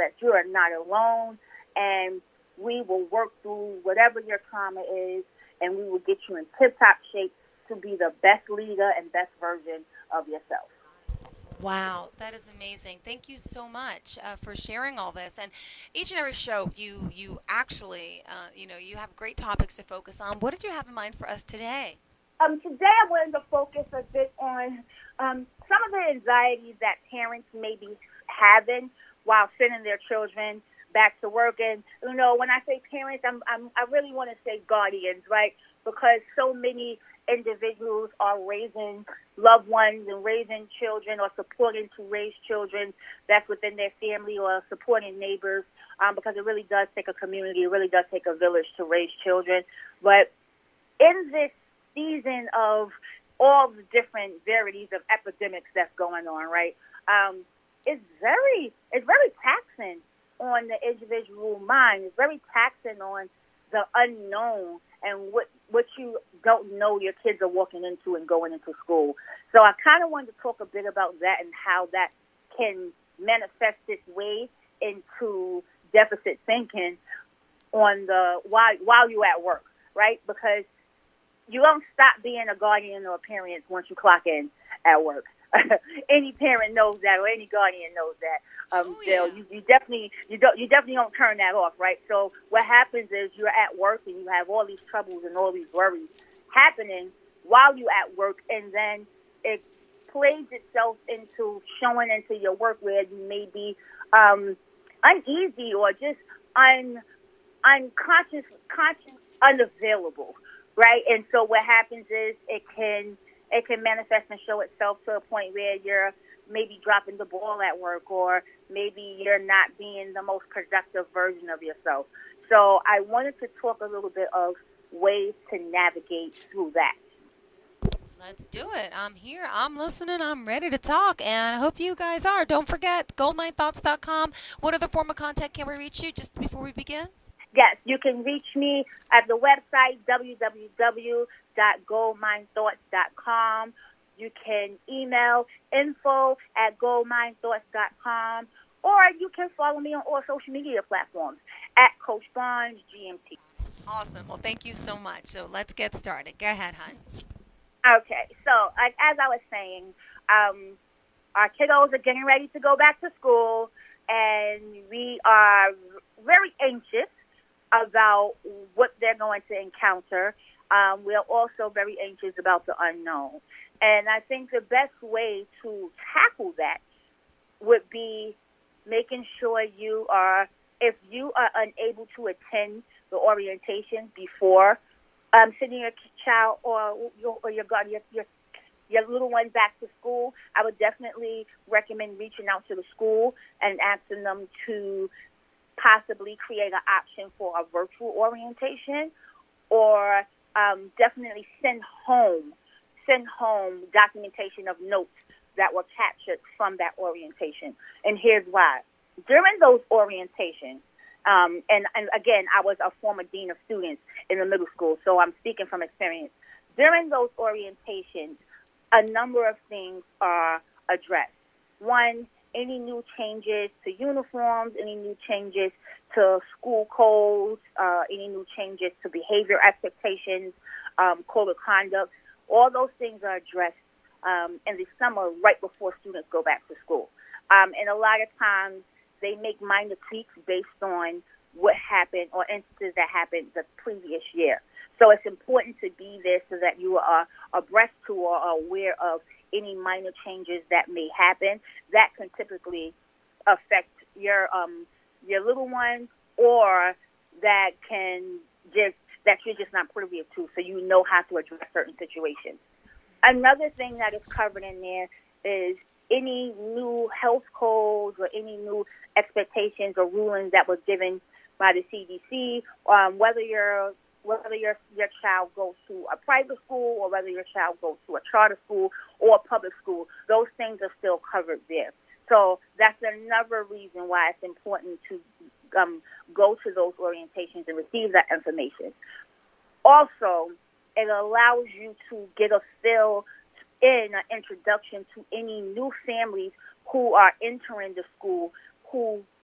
that you are not alone, and we will work through whatever your trauma is, and we will get you in tip-top shape to be the best leader and best version of yourself. Wow, that is amazing. Thank you so much for sharing all this. And each and every show, you actually, you have great topics to focus on. What did you have in mind for us today? Today I wanted to focus a bit on some of the anxieties that parents may be having while sending their children back to work. And, when I say parents, I really want to say guardians, right? Because so many individuals are raising loved ones and raising children or supporting to raise children that's within their family or supporting neighbors, because it really does take a community. It really does take a village to raise children. But in this season of all the different varieties of epidemics that's going on, right? It's very taxing on the individual mind. It's very taxing on the unknown and what you don't know your kids are walking into and going into school. So I kind of wanted to talk a bit about that and how that can manifest its way into deficit thinking on the while you're at work, right? Because you don't stop being a guardian or a parent once you clock in at work. Any parent knows that, or any guardian knows that. Yeah. You definitely don't turn that off, right? So what happens is you're at work and you have all these troubles and all these worries happening while you're at work, and then it plays itself into showing into your work where you may be uneasy or just unconscious, unavailable, right? And so what happens is it can manifest and show itself to a point where you're maybe dropping the ball at work, or maybe you're not being the most productive version of yourself. So I wanted to talk a little bit of ways to navigate through that. Let's do it. I'm here. I'm listening. I'm ready to talk. And I hope you guys are. Don't forget, goldminethoughts.com. What other form of contact can we reach you just before we begin? Yes, you can reach me at the website www.goldmindthoughts.com. You can email info@goldmindthoughts.com, or you can follow me on all social media platforms at Coach Barnes GMT. Awesome. Well, thank you so much. So let's get started. Go ahead, hon. Okay, so as I was saying, our kiddos are getting ready to go back to school, and we are very anxious about what they're going to encounter. We are also very anxious about the unknown. And I think the best way to tackle that would be making sure if you are unable to attend the orientation before sending your child or your little one back to school, I would definitely recommend reaching out to the school and asking them to possibly create an option for a virtual orientation, or definitely send home documentation of notes that were captured from that orientation. And here's why. During those orientations, and again, I was a former dean of students in the middle school, so I'm speaking from experience. During those orientations, a number of things are addressed. One, any new changes to uniforms, any new changes to school codes, any new changes to behavior expectations, code of conduct. All those things are addressed in the summer right before students go back to school. And a lot of times they make minor tweaks based on what happened or instances that happened the previous year. So it's important to be there so that you are abreast to or aware of any minor changes that may happen that can typically affect your little one, or that you're just not privy to, so you know how to address certain situations. Another thing that is covered in there is any new health codes or any new expectations or rulings that were given by the CDC, whether your child goes to a private school or whether your child goes to a charter school or a public school, those things are still covered there. So that's another reason why it's important to go to those orientations and receive that information. Also, it allows you to get a feel in an introduction to any new families who are entering the school, who